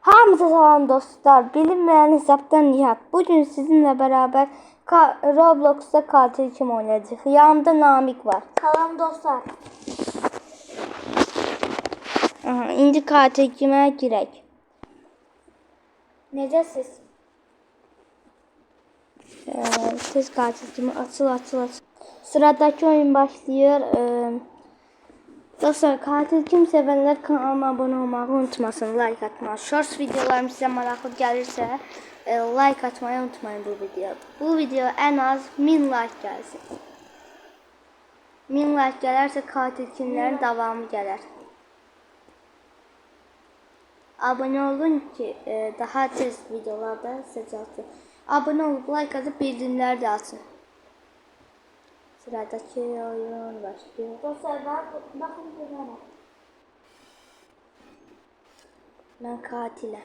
Hamza salam dostlar. Bilinmeyen hesaptan Nihat. Bugün sizinle beraber Roblox'ta katil kim oynayacak? Yanımda Namik var. Salam dostlar. Aha, indi katil kime girek? Necəsiz? Siz katil kimi açıl. Sıradaki oyun başlıyor. Dostlar katil kim sevenler kanalıma abone olmayı unutmasın. Like atmayı. Shorts videolarım size maraqlı gəlirsə like atmayı unutmayın bu videoya. Bu video en az 1000 like gəlsin. 1000 like gələrsə katil kimlərin davamı gələr. Abone olun ki daha tez videolarda size çalsın. Abone olup like atıp bildirimler de alsın. Sıradaki oyun başlıyor. Dostlar bakın bunlara. Ben katilim.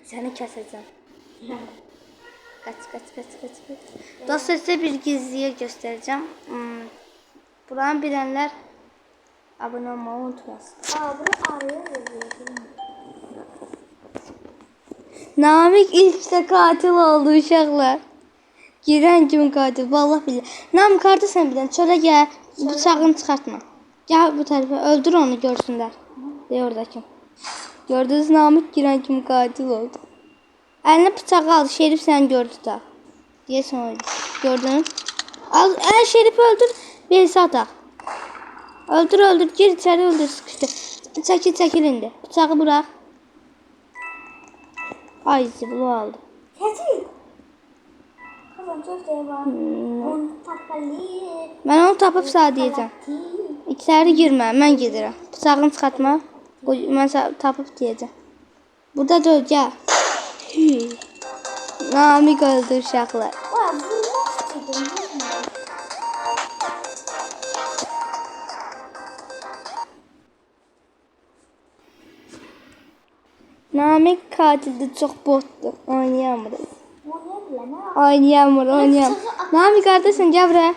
Seni keseceğim. Kaç. Dostlar size bir gizliye göstereceğim. Buranı bilenler abone olmayı unutmasın. Bunu araya yazıyorum. Namik ilk katil oldu uşaqlar. Giren kim katil? Vallahi billahi. Namik harda sen bilen? Çölə gel. Bıçağını çıkartma. Gel bu tarafa. Öldür onu görsünler. De oradaki. Gördünüz Namik giren kim katil oldu. Eline bıçağı aldı. Şerif sen gördü da. Diye sonra gördünüz. Al, Şerif'i öldür. Bir saat. Öldür. Gir içeri öldür sıkıştı. Çekil indi. Bıçağı bırak. Ay ziblu aldı. Keçil. Kızım çok şey var. Onu tapmalı. Ben onu tapıp sağ diyeceğim. İçeri girme. Ben giderim. Bıçağını çıkartma. Ben tapıp diyeceğim. Burada dur gel. Namik öldü uşaqlar. Namik katildi, çok botdu. Oynayamırız. Oynayamır. Namik kardeşim gel buraya.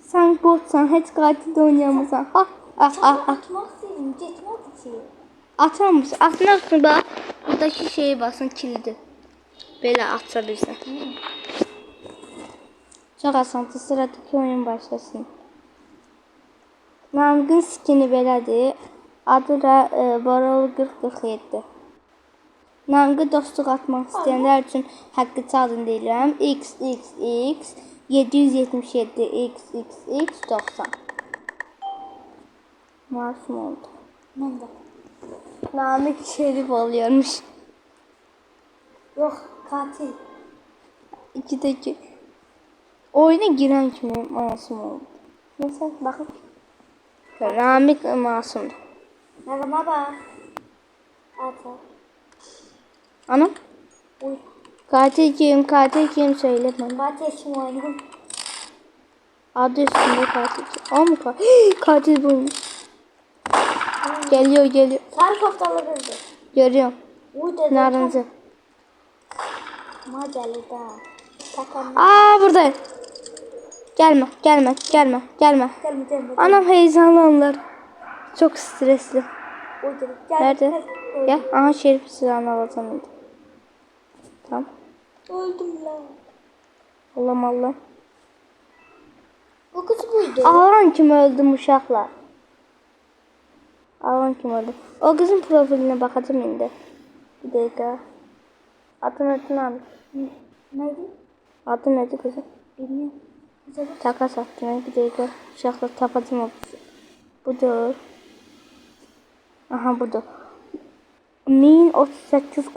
Sen botsan, hiç katilde oynayamırsan. Atmak istəyirəm, getmək üçün. Atar mısın? Atmak için bak. Buradaki şeye basın kilidi. Böyle atabilirsin. Çok asandır. Sıradaki oyun başlasın. Namik'in skini belədir. Adı da Borol 4047. Namik'e dostluq atmaq istəyənlər üçün haqqı çalın deyirəm. XXX 777 XXX 90. Masum oldu. Mən də. Namik Şerif oluyormuş. Yox, katil. İkideki. Oyuna giren kimi masum oldu. Mesela bakın. Namik masumdu. Nəğmə bax. Ata. Anam. Uy. Katil kim söyle bana. Katil kim oynuyor? Adı üstünde katil kim? O mu katil? Katil buymuş. Geliyor. Sarı koftalı kızdı. Görüyorum. Uy dedi. Narıncı. Macalı da. Takanlı. Buradayım. Gelme. Gelme. Anam heyecanlandılar. Çok stresli. Uy dedi. Gel. Nerede? Gel. Aha Şerif silahını alacağım. Tamam. Öldüm lan. Allah'ım. O kız buydu. Alan kim öldü uşaqlar? O kızın profiline bakacağım indi. Bir dakika. Adı nedir abi? Neydi? Adı nedir kızım? Bilmiyorum. Takas attım. Bir dakika. Uşaqlar tapacağım o kızı. Budur. Aha budur. 1038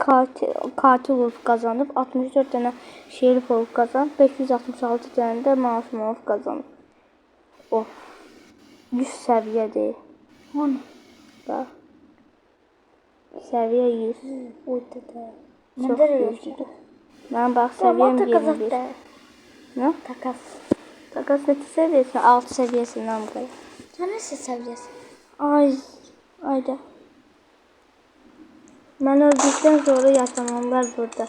katil olup kazanıp 64 tane şerif olup kazanıp 566 tane de masum olup kazanıp. Of. 100 seviye değil. Onu. Bak. Seviye 100. Uy dedi. Çok güçlü. Ben bak Tamam, seviyem takas 21. attı. Ne? Takas. Takas ne seviyesi? 6 seviyesinden bu kadar. Sen nasıl seviyorsun? Ayda. Ben öldükten sonra yaşananlar burada.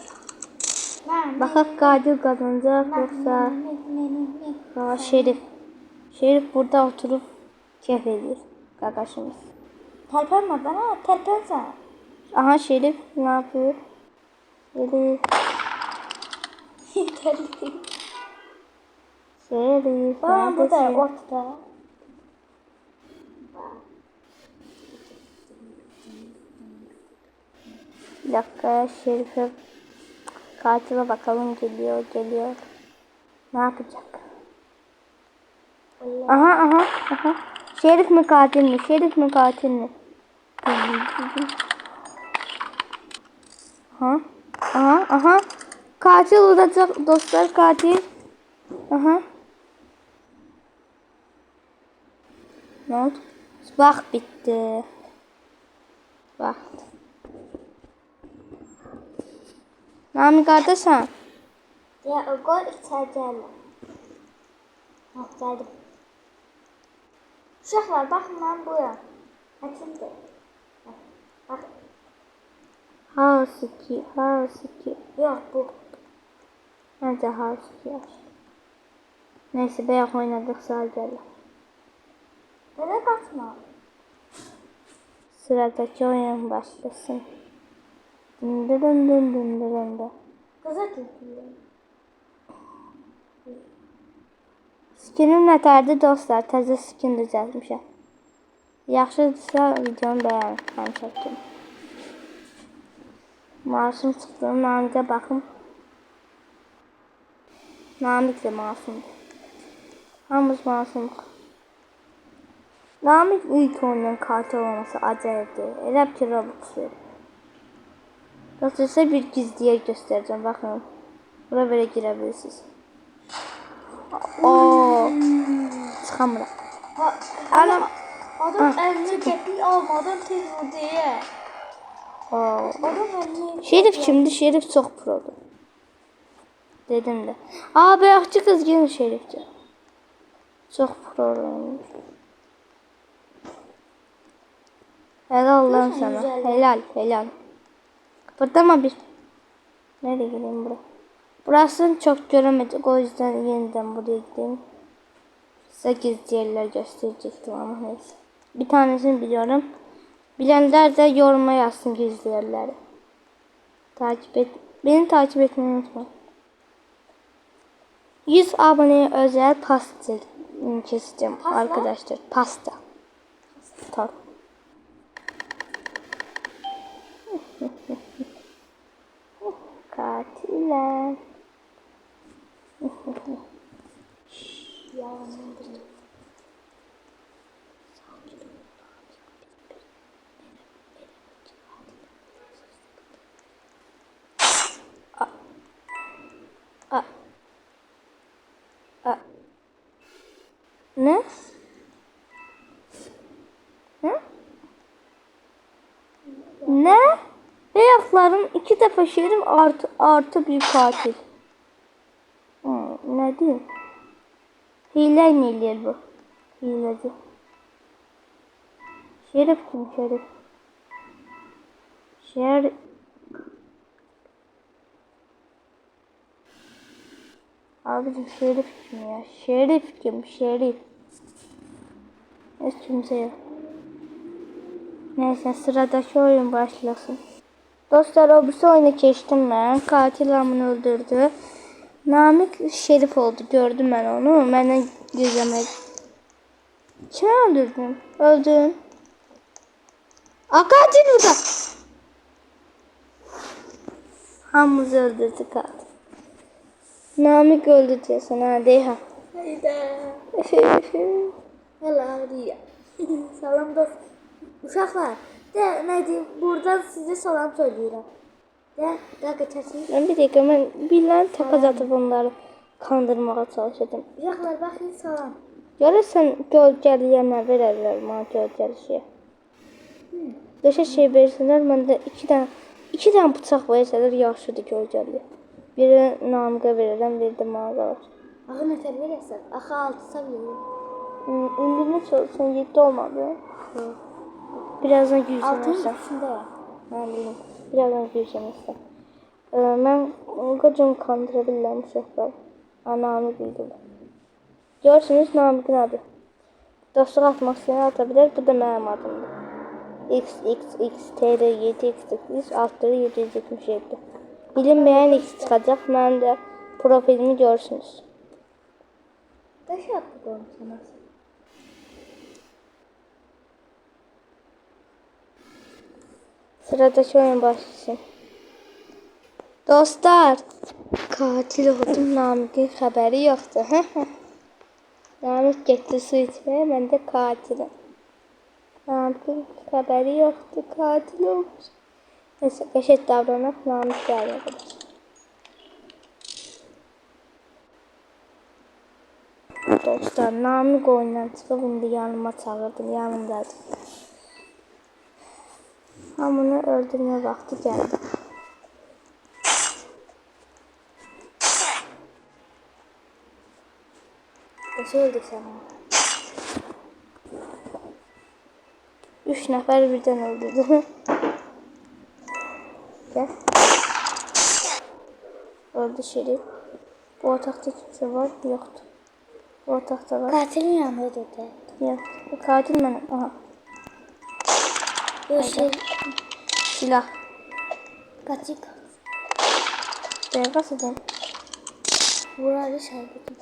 Bakak katil kazanacak yoksa Şerif. Şerif burada oturup keyif ediyor. Kardeşimiz. Terpenme bana, terpensen. Aha Şerif ne yapıyor? Şerif. Şerif. Aa, bu da neredesin? ortada. Bir dakika Şerif'e katile bakalım geliyor. Ne yapacak? Aha. Şerif mi katil mi? Aha. Katil olacak dostlar katil. Aha. Ne oldu? Vaxt bitti. Vaxt. Nami qardaşam. Ya o gol içeri gelme. Ha, geldim. Uşaqlar, baxın mən buyam. Hətimdir. Bax. House 2. Yox, bu. Bence House 2 yaş. Neyse bayaq oynadık sağ gəlir. Belə qaçma. Sıradaki oyun başlasın. Dın. Qıza götürüyorum. Skinim nətərdir dostlar? Təzə skin düzəltmişəm. Yaxşıdırsa videonu bəyənin. Həmişə kimi. Masum çıxdı. Namikə baxım. Namik də masumdur. Hamımız masumuq. Namik ilk oyunun katil olması acayipdir. Elə ki Robux verir. Dostlar sizə bir gizli yer göstərəcəm. Baxın. Bura belə girə bilirsiniz. Çıxamıram. Adam 50 qəpik almadan tez vurdu deyə. Adam 50. Şerif kimdir? Şerif çox produr. Dedim də. Bayaqçı qız yenə Şerifdir. Çox pro oyundur. Helal lan sana. Helal. Kıpırdama bir. Nereye gideyim buraya? Burasını çok göremedik. O yüzden yeniden buraya gideyim. Size gizli yerler gösterecektim ama neyse. Bir tanesini biliyorum. Bilenler de yoruma yazsın gizli yerleri. Beni takip etmeyi unutmayın. 100 aboneye özel pasta keseceğim arkadaşlar. Pasta. Tamam. Katiller. Ne? Ne? Beyazların 2 defa Şerif artı bir katil. Ne diyeyim? Hile mi eləyir bu? Hileci. Şerif kim? Şerif. Abicim Şerif kim ya? Şerif kim? Hiç kimse yok. Neyse sıradaki oyun başlasın. Dostlar öbürsü oyunu geçtim ben. Katil amını öldürdü. Namik Şerif oldu. Gördüm ben onu. Benden gizlemek. Kimi öldürdün? Öldün. Katil burada. Hamımızı öldürdü katil. Namik öldü diyorsun ha Deyha. Hayda. Helal diye. Salam dost. Uşaqlar, nə deyim, buradan sizə salam söyləyirəm. Qaçasınız. Ben bir dakika ben bilen takas atıp onları kandırmaya çalışıyordum. Uşaqlar, baxın salam. Görürsen gölgeli yerine verirler bana gölgeli şey. Döşe şey verirseler ben de iki tane bıçak verirseler yaxşıdır gölgeli. Biri Namıq'a verirəm, biri de bana qalır. Axı nətər verəsən? Axı 6 səviyyə. İndi ne çalışsan 7 olmadı. Birazdan Altın gücləmirsən. içində. Ben bilmiyorum. Birazdan gücləmirsən. Ben qocum kandıra bilirəm uşaqlar. Namıq bildim. Görürsünüz Namıq'ın adı. Dostluq atmaq istəyən ata bilər. Bu da mənim adımdır. XXXTR7X8 altları 777. Bilinmeyen X çıkacak. Ben de profilini görsünüz. Kaç yaptık onu sana? Sıradaki oyun başlasın. Dostlar, katil oldum. Namik'in haberi yoktu. Namik gitti su içmeye, ben de katilim. Namik'in haberi yoktu, katil olmuş. Neyse, eşit davranıp Namik geldi. Dostlar, Namik oyundan çıkıp indi yanıma çağırdım, yanımdadır. Hamını öldürme vakti geldi. Kaç öldük sana? 3 nəfər birdən öldürdü. Gel. Öldü Şerif. Bu otaqda kimse var mı? Yoktu. Bu otaqda var. Katilin yanında da. Yok. Katil mənim. Aha. Yok şey. Silah. Kaçık. Beyaz edin. Vurarı şarkıdı.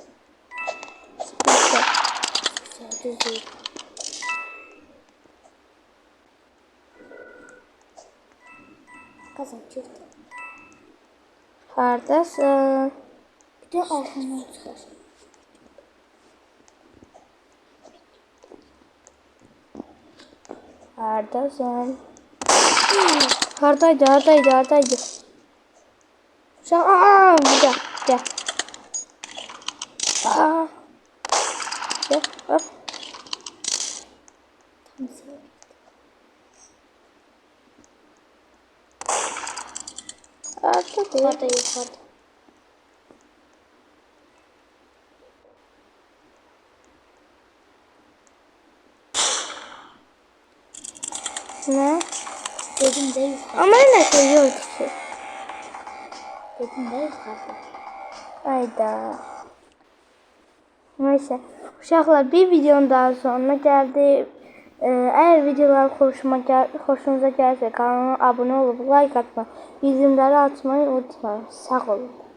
Güzel. Düz değil. Kazan çıktı. Hardasın? Bir de altından çıkar. Hardasın? Hardaydı. Şu an gel. Aa. Gel. Hop. Tam sıra. Yukarıda. Yukarıda. Ne? Dedim de yukarıda. Ama ne söylüyordu ki? Dedim de yukarıda. Ayda. Neyse. Uşaqlar, bir videonun daha sonuna geldi. Eğer videolar hoşunuza gəlsə kanalıma abone olup like atmayı, bildirimləri açmayı unutmayın. Sağ olun.